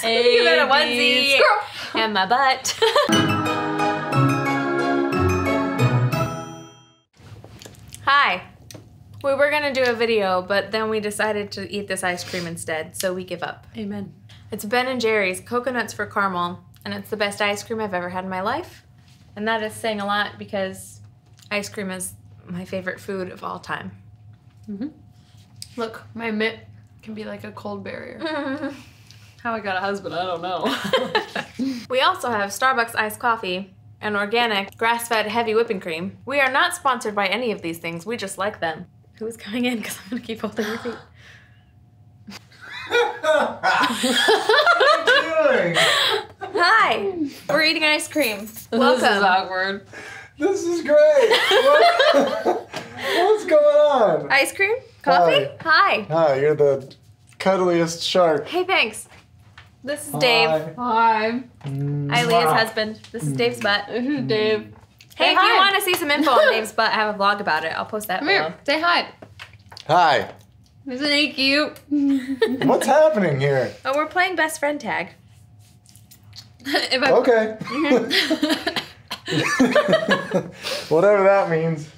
You got a onesie and my butt. Hi. We were gonna do a video, but then we decided to eat this ice cream instead, so we give up. Amen. It's Ben & Jerry's Coconuts for Caramel, and it's the best ice cream I've ever had in my life. And that is saying a lot because ice cream is my favorite food of all time. Mm-hmm. Look, my mitt can be like a cold barrier. How I got a husband, I don't know. We also have Starbucks iced coffee and organic grass-fed heavy whipping cream. We are not sponsored by any of these things, we just like them. Who is coming in? Because I'm gonna keep holding your feet. What are you doing? Hi, we're eating ice cream. Welcome. This is awkward. This is great. What's going on? Ice cream? Coffee? Hi. Hi, you're the cuddliest shark. Hey, thanks. This is Dave. Hi. Aileeah's husband. This is Dave's butt. This is Dave. Hey, if you want to see some info on Dave's butt, I have a vlog about it. I'll post that Come below. here, say hi. Hi. Isn't he cute? What's happening here? Oh, we're playing best friend tag. If I, Okay. Whatever that means.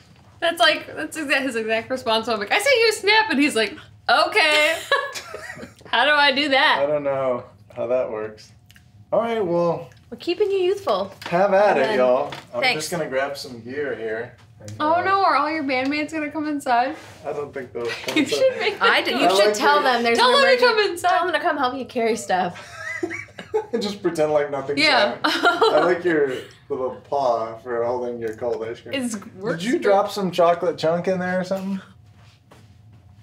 that's his exact response. I'm like, I sent you a snap, and he's like, okay. How do I do I that? don't know how that works. All right, well, We're keeping you youthful. have at it, Then- y'all. I'm Thanks. just gonna grab some gear here. And, Oh no, are all your bandmates gonna come inside? I don't think they'll come You inside. should make You I should like tell it. them there's Tell an them to come emergency. inside. Tell them to come help you carry stuff. Just pretend like nothing's Yeah. happening. I like your little paw for holding your cold ice cream. Did you drop some chocolate chunk in there or something?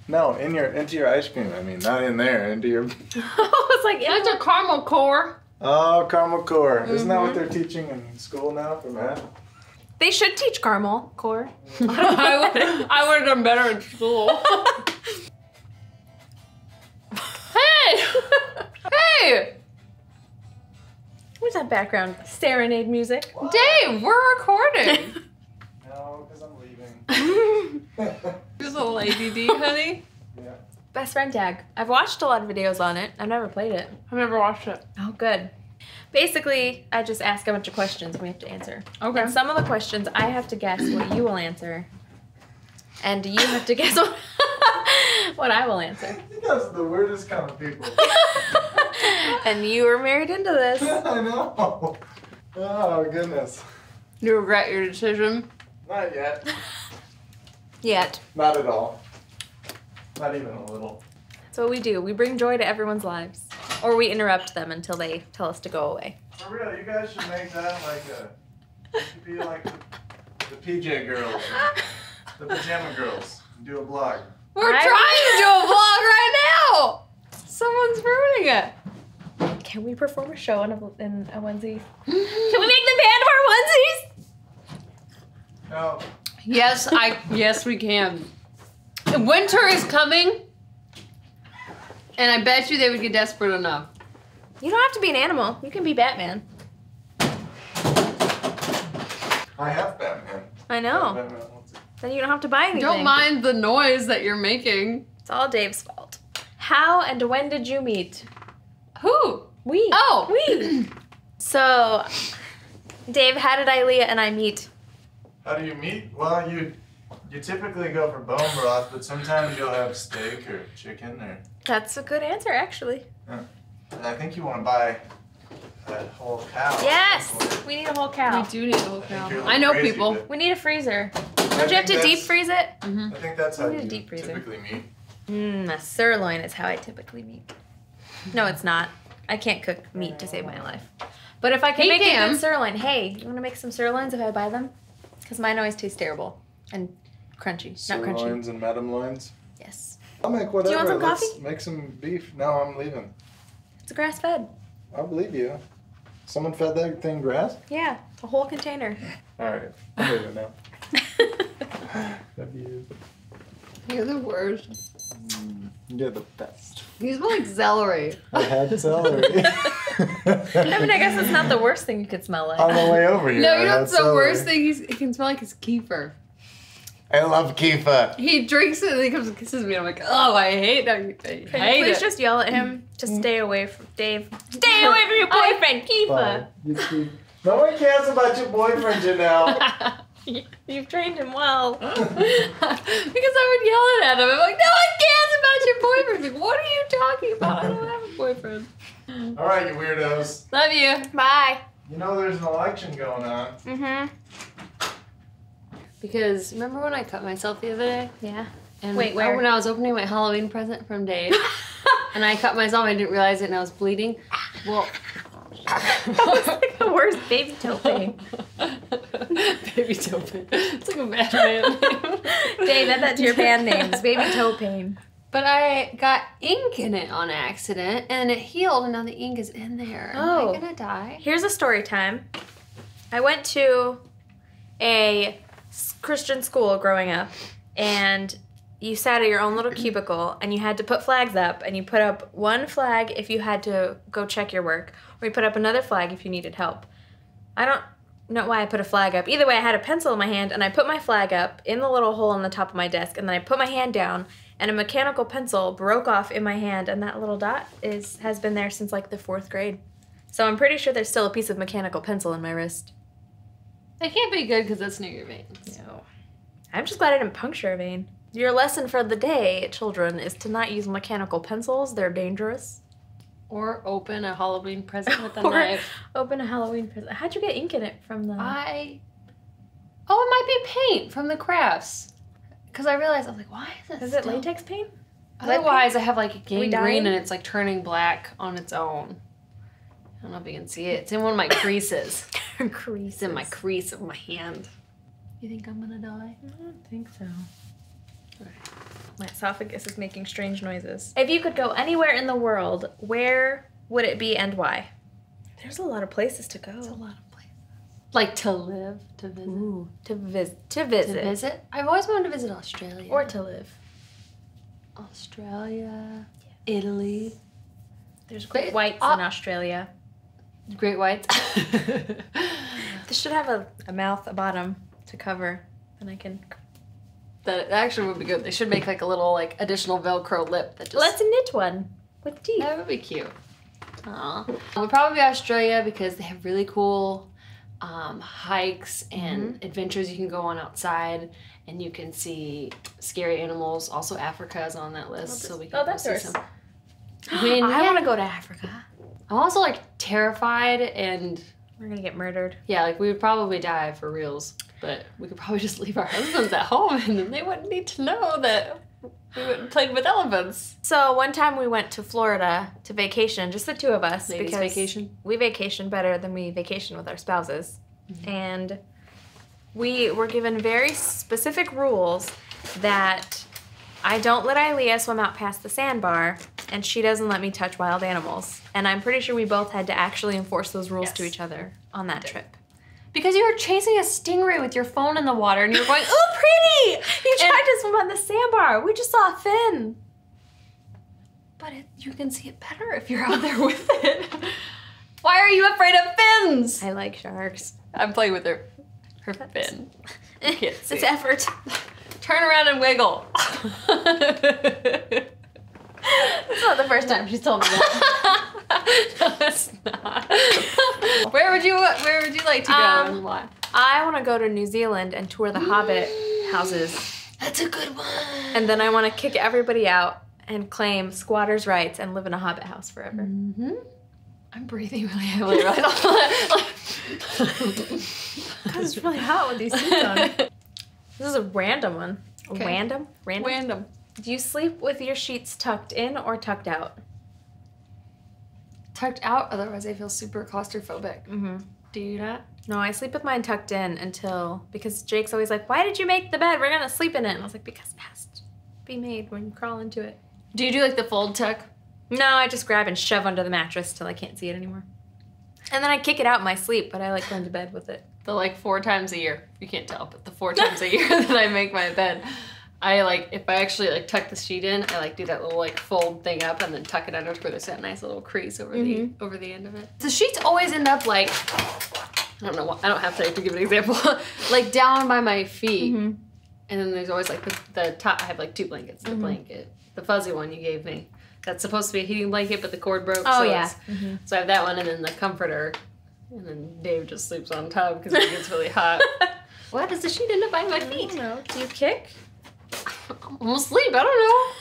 No, into your ice cream. I mean, not in there, into your. It's like, That's a caramel core. Oh, caramel core. Isn't that what they're teaching in school now for math? they should teach caramel core. I would have done better in school. Hey! Hey! What's that background serenade music? Dave, we're recording. No, because I'm leaving. You're a little ADD, honey. Yeah. Best friend tag. I've watched a lot of videos on it. I've never played it. I've never watched it. Oh, good. Basically, I just ask a bunch of questions and we have to answer. Okay. And some of the questions, I have to guess what you will answer. And you have to guess what I will answer. You guys are the weirdest kind of people. And you were married into this. I know. Oh, goodness. You regret your decision? Not yet. Yet. Not at all. Not even a little. That's what we do. We bring joy to everyone's lives. Or we interrupt them until they tell us to go away. For real, you guys should make that like it should be like the PJ girls, the pajama girls. Do a vlog. We're trying to do a vlog right now! Someone's ruining it. Can we perform a show in a onesie? Can we make the band wear onesies? No. Yes, yes we can. Winter is coming. And I bet you they would get desperate enough. You don't have to be an animal. You can be Batman. I have Batman. I know. Batman wants it. Then you don't have to buy anything. Don't mind the noise that you're making. It's all Dave's fault. How and when did you meet? Who? We. Oh. We. So, Dave, how did Aileeah and I meet? How do you meet? Well, you typically go for bone broth, but sometimes you'll have steak or chicken or. That's a good answer, actually. And I think you want to buy a whole cow. Yes! We need a whole cow. We do need a whole I cow. think you're I know crazy, people. but We need a freezer. I Don't you have think to deep that's- freeze it? I think that's how We need a you deep freezer. typically meet. A sirloin is how I typically meet. No, it's not. I can't cook meat to save my life. But if I can He make a can. good sirloin, hey, you want to make some sirloins if I buy them? Because mine always taste terrible and crunchy. Not crunchy. Sirloins and madam loins. Yes. I'll make whatever. Do you want some Let's coffee? make some beef. No, I'm leaving. It's grass fed. I believe you. Someone fed that thing grass? Yeah, a whole container. All right. I'm leaving now. Love you. You're the worst. You're the best. You smell like celery. I had celery. I mean, I guess it's not the worst thing you could smell like. On the way over here. No, I you know had what's the celery. worst thing? It can smell like his kefir. I love Kifa. He drinks it and he comes and kisses me. I'm like, oh, I hate it. Please just yell at him to stay away from Dave. Stay away from your boyfriend, Kifa. No one cares about your boyfriend, Janelle. You've trained him well. Because I would yell at him. I'm like, no one cares about your boyfriend. He's like, what are you talking about? I don't have a boyfriend. All right, you weirdos. Love you. Bye. You know there's an election going on. Mm-hmm. Because remember when I cut myself the other day? Yeah. And wait, where? When I was opening my Halloween present from Dave, and I cut myself, I didn't realize it, and I was bleeding. Well, that was like the worst baby toe pain. Baby toe pain. It's like a bad band name. Dave, add that to your band names. Baby toe pain. But I got ink in it on accident, and it healed, and now the ink is in there. Oh. Am I gonna die? Here's a story time. I went to a Christian school growing up, and you sat at your own little cubicle, and you had to put flags up, and you put up one flag if you had to go check your work, or you put up another flag if you needed help. I don't know why I put a flag up. Either way, I had a pencil in my hand, and I put my flag up in the little hole on the top of my desk, and then I put my hand down, and a mechanical pencil broke off in my hand, and that little dot has been there since like the 4th grade. So I'm pretty sure there's still a piece of mechanical pencil in my wrist. That can't be good because that's near your veins. No. I'm just glad I didn't puncture a vein. Your lesson for the day, children, is to not use mechanical pencils. They're dangerous. Or open a Halloween present with a Or knife. Open a Halloween present. How'd you get ink in it from the... Oh, it might be paint from the crafts. Because I realized, I was like, why is it Is it latex paint? Otherwise, I have like a we gangrene dying? and it's like turning black on its own. I don't know if you can see it. It's in one of my creases. Creases. It's in my crease of my hand. You think I'm gonna die? I don't think so. My esophagus is making strange noises. If you could go anywhere in the world, where would it be and why? There's a lot of places to go. There's a lot of places. Like to live, to visit. Ooh, to visit. To visit? I've always wanted to visit Australia. Or to live. Australia, Italy. There's great whites in Australia. Great whites. This should have a mouth, a bottom to cover, and I can... That actually would be good. They should make like a little like additional Velcro lip that just... Let's knit one with teeth. That would be cute. Aw. It would probably be Australia because they have really cool hikes and adventures you can go on outside, and you can see scary animals. Also, Africa is on that list, so we can go see some. I want to go to Africa. I'm also like terrified, and we're gonna get murdered. Yeah, like we would probably die for reals, but we could probably just leave our husbands at home, and then they wouldn't need to know that we went and played with elephants. So one time we went to Florida to vacation, just the two of us. Ladies' because vacation. We vacation better than we vacation with our spouses. And we were given very specific rules that I don't let Aileeah swim out past the sandbar, and she doesn't let me touch wild animals. And I'm pretty sure we both had to actually enforce those rules to each other on that trip. Because you were chasing a stingray with your phone in the water, and you were going, "Oh, pretty! You tried to swim on the sandbar. We just saw a fin." But you can see it better if you're out there with it. Why are you afraid of fins? I like sharks. I'm playing with her fin. It's effort. Turn around and wiggle. It's not the first time she's told me that. No, it's not. Where would you like to go and why? I want to go to New Zealand and tour the Hobbit houses. That's a good one. And then I want to kick everybody out and claim squatters' rights and live in a Hobbit house forever. Mm-hmm. I'm breathing really heavily right now. Because it's really hot with these suits on. This is a random one. Okay. Random? Random. Do you sleep with your sheets tucked in or tucked out? Tucked out, otherwise I feel super claustrophobic. Mm-hmm. Do you not? No, I sleep with mine tucked in because Jake's always like, "Why did you make the bed? We're going to sleep in it." And I was like, because it has to be made when you crawl into it. Do you do like the fold tuck? No, I just grab and shove under the mattress till I can't see it anymore. And then I kick it out in my sleep, but I like going to bed with it. The like 4 times a year. You can't tell, but the 4 times a year that I make my bed, I like, if I actually like tuck the sheet in, I like do that little like fold thing up and then tuck it under where there's that nice little crease over the end of it. The sheets always end up like, I don't know, I don't have to give an example, like down by my feet. And then there's always like the top. I have like 2 blankets. The blanket, the fuzzy one you gave me. That's supposed to be a heating blanket, but the cord broke. Oh, so yeah. So I have that one, and then the comforter. And then Dave just sleeps on top because it gets really hot. Why does the sheet end up by my feet? I don't know. Do you kick? I'm asleep. I don't know.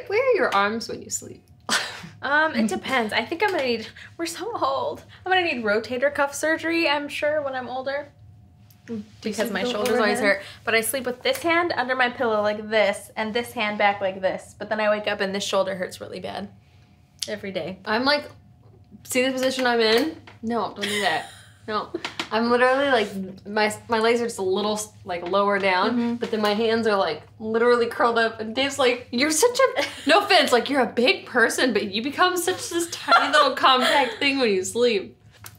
Where are your arms when you sleep? It depends. I think I'm gonna need, we're so old. I'm gonna need rotator cuff surgery, I'm sure, when I'm older. Because my shoulders always hurt. But I sleep with this hand under my pillow like this, and this hand back like this. But then I wake up and this shoulder hurts really bad. Every day. I'm like, see the position I'm in? No, don't do that. No. I'm literally like, my legs are just a little like lower down, but then my hands are like literally curled up, and Dave's like, you're such a, no offense, like you're a big person, but you become such this tiny little compact thing when you sleep.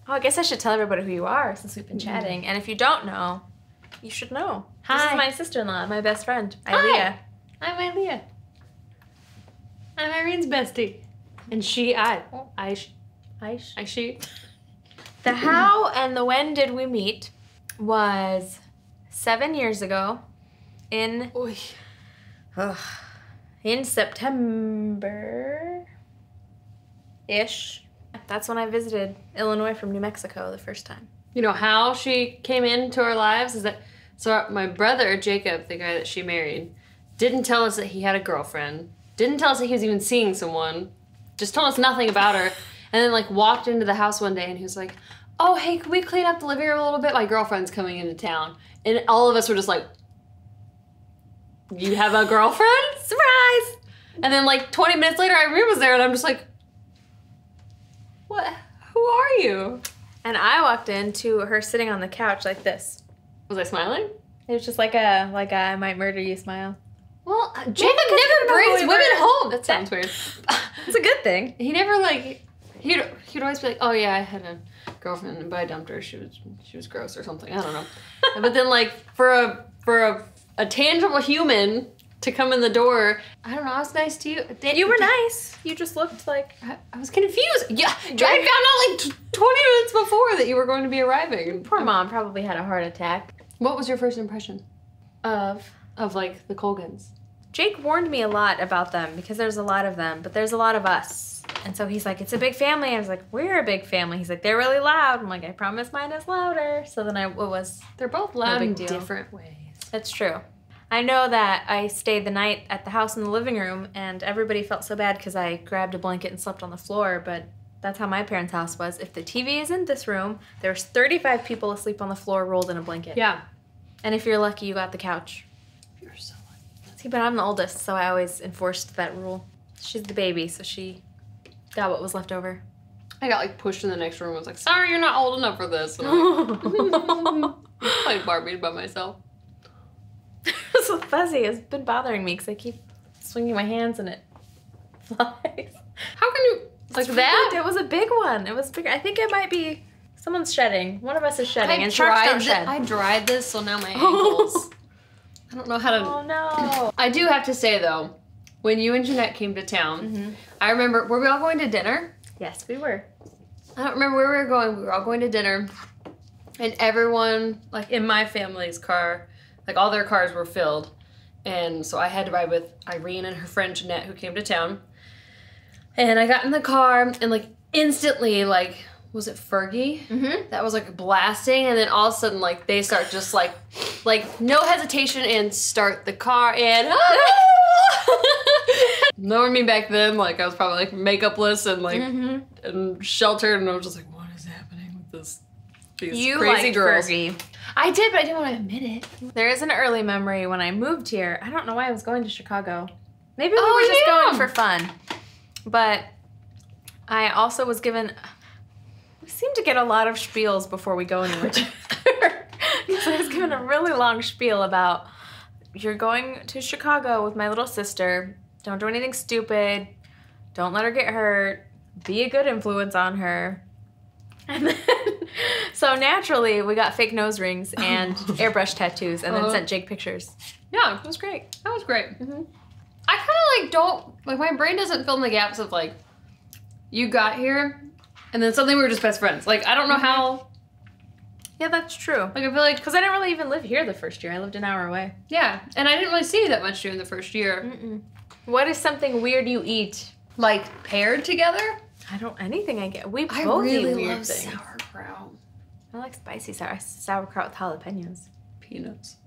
Oh, I guess I should tell everybody who you are since we've been chatting. And if you don't know, you should know. Hi. This is my sister-in-law, my best friend, Aileeah. I'm Aileeah. I'm Irene's bestie. And she. The how and the when did we meet was 7 years ago in September-ish. That's when I visited Illinois from New Mexico the first time. You know how she came into our lives is that, so my brother, Jacob, the guy that she married, didn't tell us that he had a girlfriend, didn't tell us that he was even seeing someone, just told us nothing about her, and then like walked into the house one day and he was like, oh, hey, can we clean up the living room a little bit? My girlfriend's coming into town. And all of us were just like, you have a girlfriend? Surprise! And then like 20 minutes later, Irene was there and I'm just like, what? Who are you? And I walked into her sitting on the couch like this. Was I smiling? It was just like a I might murder you smile. Well, Jacob never brings women home. That sounds weird. It's a good thing. He never like, he'd always be like, oh yeah, I had a girlfriend, but I dumped her. She was gross or something. I don't know. But then like for a tangible human to come in the door, I don't know. I was nice to you. You were nice. You just looked like I was confused. Yeah, I found out like 20 minutes before that you were going to be arriving. Poor mom probably had a heart attack. What was your first impression of like the Colgans? Jake warned me a lot about them because there's a lot of them, but there's a lot of us. And so he's like, it's a big family. I was like, we're a big family. He's like, they're really loud. I'm like, I promise mine is louder. So then they're both loud in different ways. That's true. I know that I stayed the night at the house in the living room and everybody felt so bad because I grabbed a blanket and slept on the floor, but that's how my parents' house was. If the TV is in this room, there's 35 people asleep on the floor rolled in a blanket. Yeah. And if you're lucky, you got the couch. You're so lucky. See, but I'm the oldest, so I always enforced that rule. She's the baby, so she got what was left over. I got like pushed in the next room. I was like, sorry, you're not old enough for this. And I played Barbie by myself. It's so fuzzy. It's been bothering me because I keep swinging my hands and it flies. How can you, like that? It was a big one. It was big. I think it might be, someone's shedding. One of us is shedding, and sharks don't shed. I dried this, so now my ankles. I don't know how to. Oh no. I do have to say though, when you and Jeanette came to town, I remember, were we all going to dinner? Yes, we were. I don't remember where we were going. We were all going to dinner. And everyone, like in my family's car, like all their cars were filled. And so I had to ride with Irene and her friend Jeanette who came to town. And I got in the car and like instantly, like, was it Fergie? That was like blasting. And then all of a sudden, like they start just like no hesitation and start the car and knowing me back then, like I was probably like makeupless and like and sheltered, and I was just like, what is happening with these crazy girls? Fergie. I did, but I didn't want to admit it. There is an early memory when I moved here. I don't know why I was going to Chicago. Maybe we were just going for fun. But I also was given, we seem to get a lot of spiels before we go anywhere together. Because I was given a really long spiel about, you're going to Chicago with my little sister. Don't do anything stupid. Don't let her get hurt. Be a good influence on her. And then, so naturally, we got fake nose rings and airbrush tattoos and then sent Jake pictures. Yeah. It was great. That was great. I kind of like don't, like my brain doesn't fill in the gaps of like, you got here and then suddenly we were just best friends. Like, I don't know how Yeah, that's true. Like, I feel like... Because I didn't really even live here the first year. I lived an hour away. Yeah, and I didn't really see you that much during the first year. Mm-mm. What is something weird you eat? Like, paired together? I don't... Anything I get. We both I eat really weird love things. sauerkraut. I like spicy sauerkraut with jalapenos. Peanuts.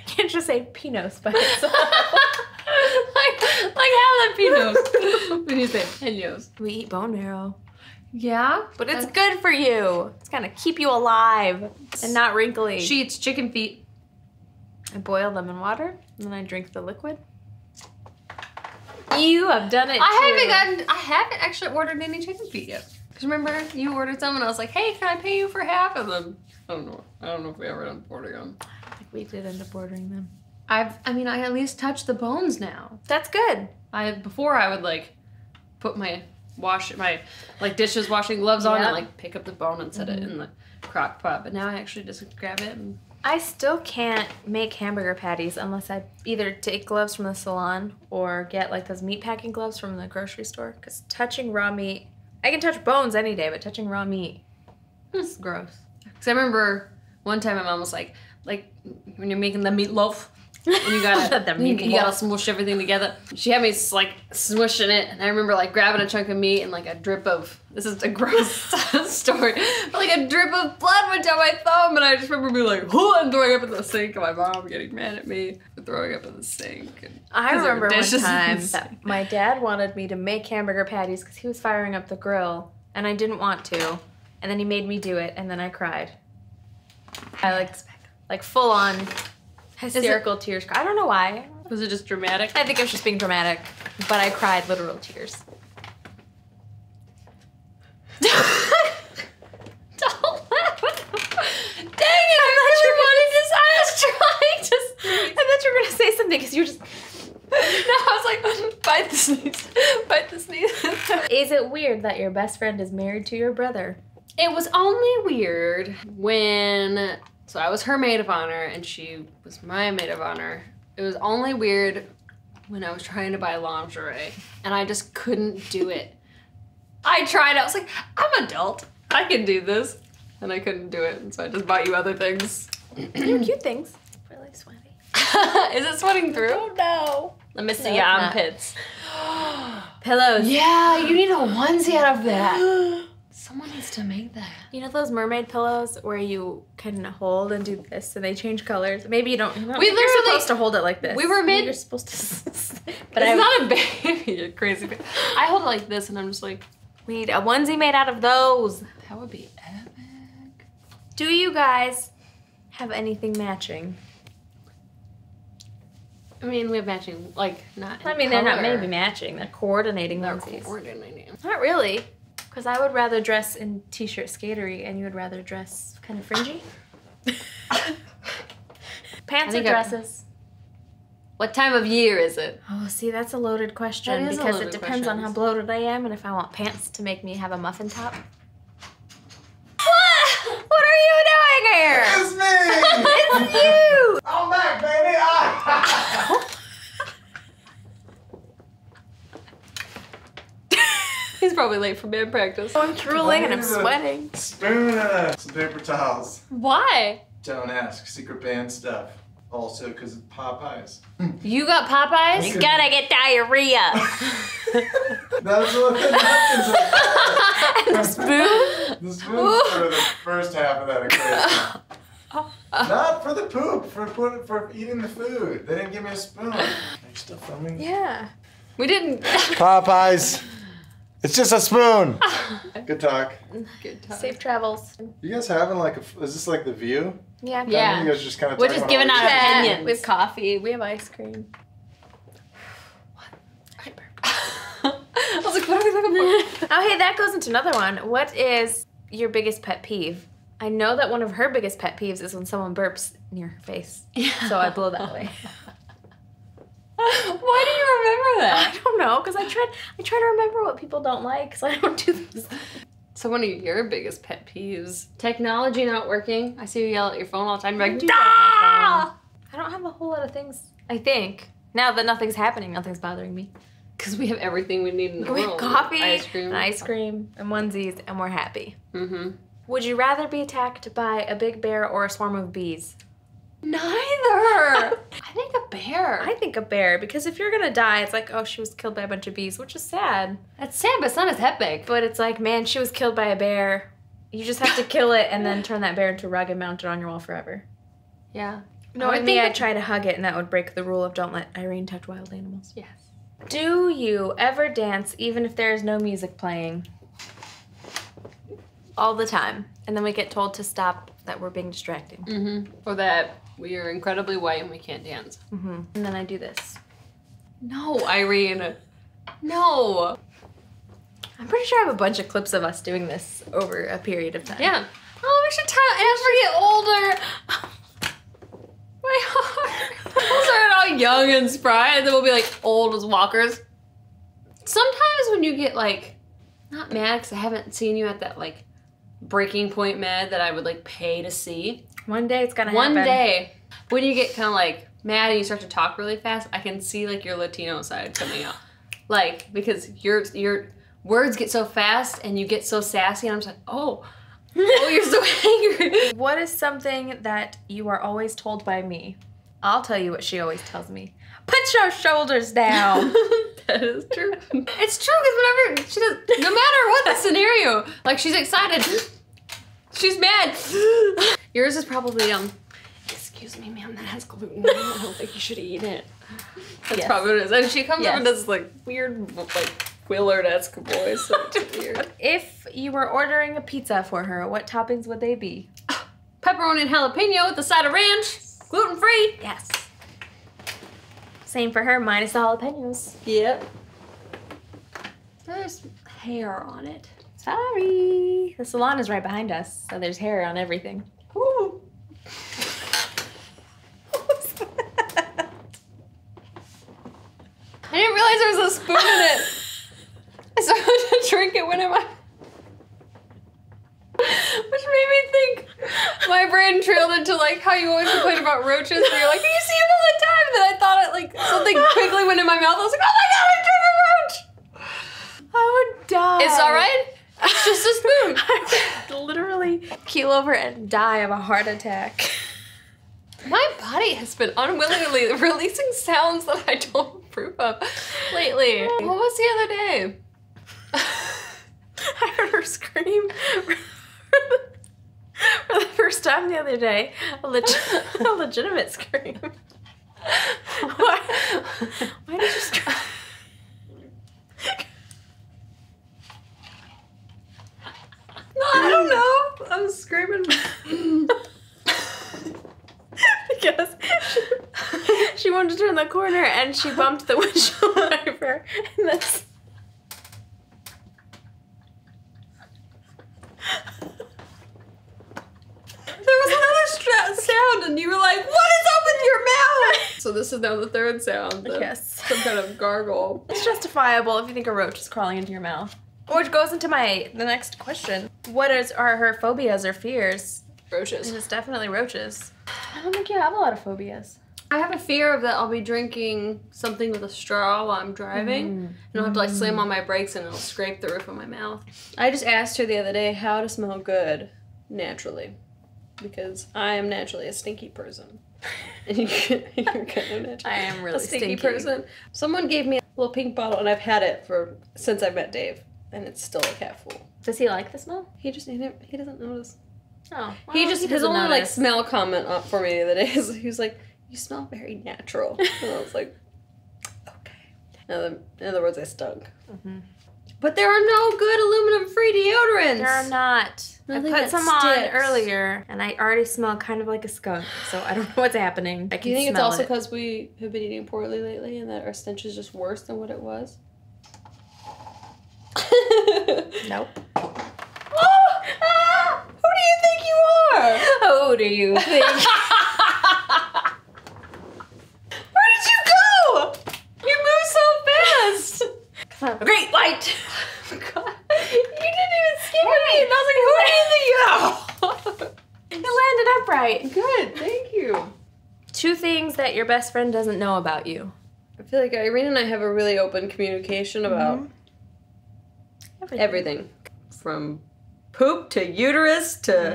Can't just say pinos by itself. like jalapenos. When you say jalapenos. We eat bone marrow. Yeah? But it's good for you. It's gonna keep you alive and not wrinkly. She eats chicken feet. I boil them in water, and then I drink the liquid. You have done it I haven't actually ordered any chicken feet yet. Because remember, you ordered some and I was like, hey, can I pay you for half of them? I don't know if we ever ended up ordering them. I think we did end up ordering them. I at least touched the bones now. That's good. Before I would like put my dishes washing gloves on and like pick up the bone and set it in the crock pot. But now I actually just grab it and... I still can't make hamburger patties unless I either take gloves from the salon or get like those meat packing gloves from the grocery store. Because touching raw meat, I can touch bones any day, but touching raw meat is gross. Because I remember one time my mom was like when you're making the meatloaf, and you gotta smush everything together. She had me like smushing it, and I remember like grabbing a chunk of meat and like a drip of, this is a gross story, but like a drip of blood went down my thumb, and I just remember being like, oh, and throwing up in the sink, and my mom getting mad at me for throwing up in the sink. And I remember one time that my dad wanted me to make hamburger patties because he was firing up the grill, and I didn't want to, and then he made me do it, and then I cried. I like full on hysterical tears. I don't know why. Was it just dramatic? I think I was just being dramatic, but I cried literal tears. Don't laugh. Dang it, I really wanted this. I was trying to... I thought you were going to say something because you were just... No, I was like, bite the sneeze. Bite the sneeze. Is it weird that your best friend is married to your brother? It was only weird when... So I was her maid of honor, and she was my maid of honor. It was only weird when I was trying to buy lingerie, and I just couldn't do it. I tried. I was like, I'm adult. I can do this. And I couldn't do it, and so I just bought you other things. You're cute things. Really sweaty. Is it sweating through? Oh, no. Let me see your armpits. Pillows. Yeah, you need a onesie out of that. Someone needs to make that. You know those mermaid pillows where you can hold and do this and they change colors? Maybe you don't. You're supposed to hold it like this. You're supposed to. But it's not a baby. You're crazy. I hold it like this and I'm just like, we need a onesie made out of those. That would be epic. Do you guys have anything matching? I mean, we have matching, like, not in I mean, color. they're not maybe matching. They're coordinating onesies. Coordinating. Not really. Because I would rather dress in t-shirt skatery and you would rather dress kind of fringy. Pants or dresses? What time of year is it? Oh, see, that's a loaded question because it depends on how bloated I am and if I want pants to make me have a muffin top. What? What are you doing here? It's me! It's you! I'm back, baby! Ah. He's probably late for band practice. I'm drooling and I'm sweating. Spoon and some paper towels. Why? Don't ask. Secret band stuff. Also, because of Popeyes. You got Popeyes? You gotta get diarrhea. That's what the napkins are for. And the spoon? The spoon's for the first half of that equation. Not for the poop, for eating the food. They didn't give me a spoon. Are you still filming? Yeah. We didn't. Popeyes. It's just a spoon. Good talk. Good talk. Safe travels. You guys having like is this like the View? Yeah. Yeah. You guys just kind of We're just giving out opinions. We have coffee. We have ice cream. I was like, what are we looking for? Oh, hey, that goes into another one. What is your biggest pet peeve? I know that one of her biggest pet peeves is when someone burps near her face. Yeah. So I blow that way. Why do you remember that? I don't know, because I try to remember what people don't like, so I don't do this. So one of your biggest pet peeves, technology not working. I see you yell at your phone all the time. You're like, I don't have a whole lot of things, I think. Now that nothing's happening, nothing's bothering me. Because we have everything we need in the We have world. coffee, ice cream, and onesies, and we're happy. Mm-hmm. Would you rather be attacked by a big bear or a swarm of bees? Neither. I think a bear. I think a bear, because if you're gonna die, it's like, oh, she was killed by a bunch of bees, which is sad. That's sad, but it's not as epic. But it's like, man, she was killed by a bear. You just have to kill it and then turn that bear into a rug and mount it on your wall forever. Yeah. Knowing me, I'd try to hug it, and that would break the rule of don't let Irene touch wild animals. Yes. Do you ever dance even if there is no music playing? All the time. And then we get told to stop, that we're being distracting. Mm-hmm. Or that we are incredibly white and we can't dance. Mm-hmm. And then I do this. No, Irene. No. I'm pretty sure I have a bunch of clips of us doing this over a period of time. Yeah. Oh, we should as we get older. My heart. We'll start out young and spry, and then we'll be like old as walkers. Sometimes when you get like, not mad because I haven't seen you at that like breaking point mad that I would like pay to see. One day it's gonna happen. One day, when you get kind of like mad and you start to talk really fast, I can see like your Latino side coming out. Like, because your words get so fast and you get so sassy, and I'm just like, oh, you're so angry. What is something that you are always told by me? I'll tell you what she always tells me. Put your shoulders down. That is true. It's true, because whenever she does, no matter what the scenario, like she's excited, she's mad. Yours is probably, excuse me, ma'am, that has gluten. I don't think you should eat it. That's probably what it is. And she comes up and does this like weird, like Willard-esque voice. So it's weird. If you were ordering a pizza for her, what toppings would they be? Pepperoni and jalapeno with a side of ranch. Gluten-free. Yes. Same for her, minus the jalapenos. Yep. There's hair on it. Sorry. The salon is right behind us, so there's hair on everything. Ooh. What was that? I didn't realize there was a spoon in it. I started to drink it when which made me think, my brain trailed into like how you always complain about roaches, where you're like, you see them all the time, and then I thought it like something quickly went in my mouth. I was like, oh my god, I drove a roach! I would die. It's alright. It's just a spoon. I would literally keel over and die of a heart attack. My body has been unwillingly releasing sounds that I don't approve of lately. What was the other day? I heard her scream for the first time the other day. A legitimate scream. Why did you scream? No, I don't know. I was screaming. Because she wanted to turn the corner and she bumped the windshield wiper. And that's... There was another sound, and you were like, what is up with your mouth? So this is now the third sound. Yes. Some kind of gargle. It's justifiable if you think a roach is crawling into your mouth. Which goes into the next question. What are her phobias or fears? Roaches. And it's definitely roaches. I don't think you have a lot of phobias. I have a fear of that I'll be drinking something with a straw while I'm driving, and I'll have to like slam on my brakes and it'll scrape the roof of my mouth. I just asked her the other day how to smell good naturally, because I am naturally a stinky person. And you're kind of naturally I am really a stinky person. Someone gave me a little pink bottle, and I've had it since I met Dave, and it's still like half full. Does he like the smell? He doesn't notice. Oh, well, his only like smell comment up for me the other day is he was like, "You smell very natural," and I was like, "Okay." In other words, I stunk. Mm-hmm. But there are no good aluminum-free deodorants. There are not. Nothing I that put some on sticks. earlier, and I already smell kind of like a skunk, so I don't know what's happening. I can Do you think it's smell also it. because we have been eating poorly lately and that our stench is just worse than what it was? Nope. Who do you think you are? Who do you think? Where did you go? You moved so fast. A great white. God. You didn't even skip me. And I was like, who do you think you are? It landed upright. Good, thank you. 2 things that your best friend doesn't know about you. My feel like Irene and I have a really open communication about everything. From poop to uterus to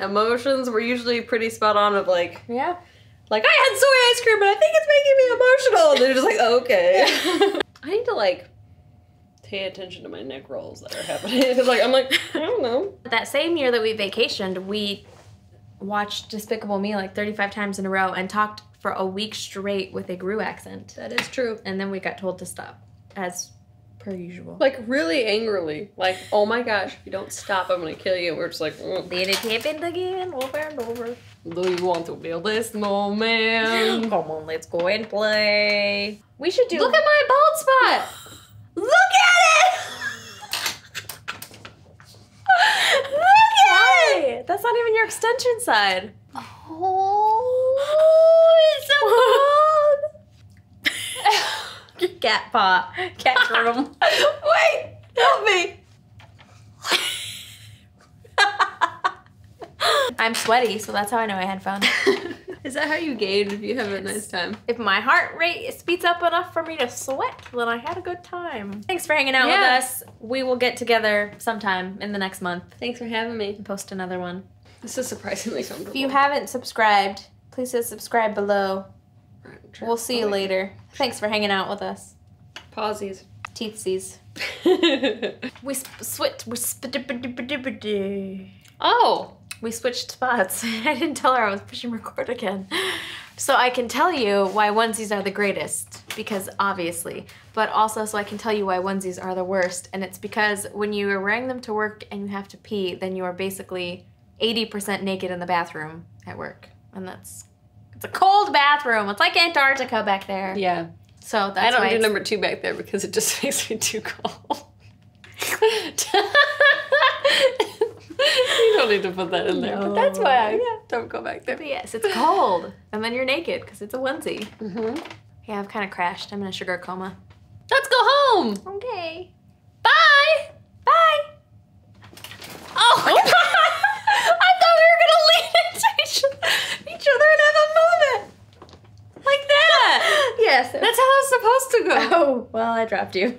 emotions. We're usually pretty spot on of like, yeah. Like, I had soy ice cream, but I think it's making me emotional. And they're just like, oh, okay. I need to, like, pay attention to my neck rolls that are happening. Because, like, I'm like, I don't know. That same year that we vacationed, we watched Despicable Me like 35 times in a row and talked for a week straight with a Gru accent. That is true. And then we got told to stop, as per usual. Like, really angrily. Like, oh my gosh, if you don't stop, I'm going to kill you. And we're just like, Did it happen again? Over and over. Do you want to build a snowman? Come on, let's go and play. We should do... Look at my bald spot! Look at it! Look at it! That's not even your extension side. Oh, it's so bald. Cat paw. Cat groom. Wait! Help me! I'm sweaty, so that's how I know I had fun. Is that how you gauge if you have a nice time? If my heart rate speeds up enough for me to sweat, then I had a good time. Thanks for hanging out with us. We will get together sometime in the next month. Thanks for having me. And post another one. This is surprisingly comfortable. If you haven't subscribed, please hit subscribe below. We'll see you later. Thanks for hanging out with us. Pausies. Teethsies. We switched spots. I didn't tell her I was pushing record again. So I can tell you why onesies are the greatest, because obviously, but also so I can tell you why onesies are the worst. And it's because when you are wearing them to work and you have to pee, then you are basically 80% naked in the bathroom at work. And it's a cold bathroom. It's like Antarctica back there. Yeah. So that's I why don't do number 2 back there because it just makes me too cold. You don't need to put that in there, but that's why I don't go back there. But yes, it's cold, and then you're naked because it's a onesie. Yeah, I've kind of crashed. I'm in a sugar coma. Let's go home. Okay. Bye. Bye. Oh, I thought we were gonna lean into each other and have a moment like that. Yes, That's how it's supposed to go. Oh, well, I dropped you.